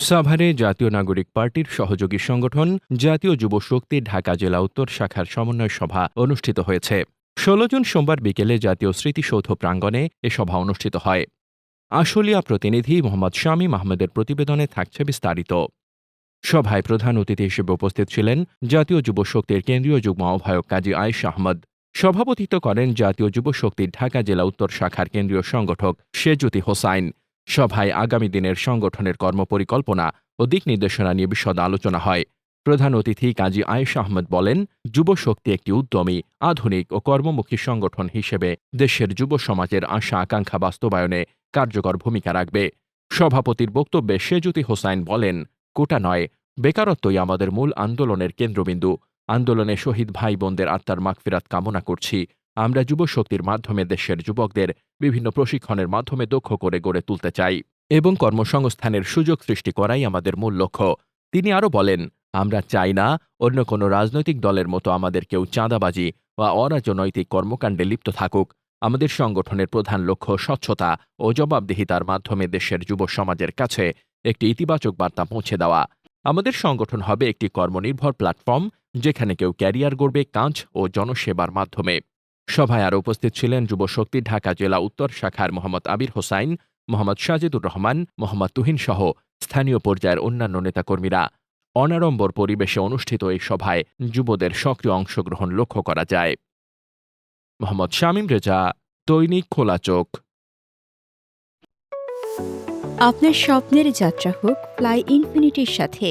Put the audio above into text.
সাভারে জাতীয় নাগরিক পার্টির সহযোগী সংগঠন জাতীয় যুব শক্তি ঢাকা জেলা উত্তর শাখার সমন্বয় সভা অনুষ্ঠিত হয়েছে। ১৬ জুন সোমবার বিকেলে জাতীয় স্মৃতিসৌধ প্রাঙ্গণে এ সভা অনুষ্ঠিত হয়। আশুলিয়া প্রতিনিধি মোহাম্মদ শামীম আহমেদের প্রতিবেদনে থাকছে বিস্তারিত। সভায় প্রধান অতিথি হিসেবে উপস্থিত ছিলেন জাতীয় যুব শক্তির কেন্দ্রীয় যুগ্ম আহ্বায়ক কাজী আয়েশা আহমদ। সভাপতিত্ব করেন জাতীয় যুব শক্তির ঢাকা জেলা উত্তর শাখার কেন্দ্রীয় সংগঠক সেজুতি হোসাইন। সভায় আগামী দিনের সংগঠনের কর্মপরিকল্পনা ও দিক নির্দেশনা নিয়ে বিশদ আলোচনা হয়। প্রধান অতিথি কাজী আয়েশা আহমদ বলেন, যুব শক্তি একটি উদ্যমী, আধুনিক ও কর্মমুখী সংগঠন হিসেবে দেশের যুব সমাজের আশা আকাঙ্ক্ষা বাস্তবায়নে কার্যকর ভূমিকা রাখবে। সভাপতির বক্তব্যে সেজুতি হোসাইন বলেন, কোটা নয়, বেকারত্বই আমাদের মূল আন্দোলনের কেন্দ্রবিন্দু। আন্দোলনে শহীদ ভাই বোনদের আত্মার মাগফিরাত কামনা করছি। আমরা যুব শক্তির মাধ্যমে দেশের যুবকদের বিভিন্ন প্রশিক্ষণের মাধ্যমে দক্ষ করে গড়ে তুলতে চাই এবং কর্মসংস্থানের সুযোগ সৃষ্টি করাই আমাদের মূল লক্ষ্য। তিনি আরও বলেন, আমরা চাই না অন্য কোনো রাজনৈতিক দলের মতো আমাদের কেউ চাঁদাবাজি বা অরাজনৈতিক কর্মকাণ্ডে লিপ্ত থাকুক। আমাদের সংগঠনের প্রধান লক্ষ্য স্বচ্ছতা ও জবাবদিহিতার মাধ্যমে দেশের যুব সমাজের কাছে একটি ইতিবাচক বার্তা পৌঁছে দেওয়া। আমাদের সংগঠন হবে একটি কর্মনির্ভর প্ল্যাটফর্ম, যেখানে কেউ ক্যারিয়ার গড়বে কাজ ও জনসেবার মাধ্যমে। সভায় আরও উপস্থিত ছিলেন যুব শক্তি ঢাকা জেলা উত্তর শাখার মোহাম্মদ আবির হোসাইন, মোহাম্মদ সাজিদুর রহমান, মোহাম্মদ তুহিন সহ স্থানীয় পর্যায়ের অন্যান্য নেতাকর্মীরা। অনাড়ম্বর পরিবেশে অনুষ্ঠিত এই সভায় যুবদের সক্রিয় অংশগ্রহণ লক্ষ্য করা যায়। মোহাম্মদ শামীম রেজা, দৈনিক খোলা চোখ। আপনার স্বপ্নের যাত্রা হোক ফ্লাই ইনফিনিটির সাথে।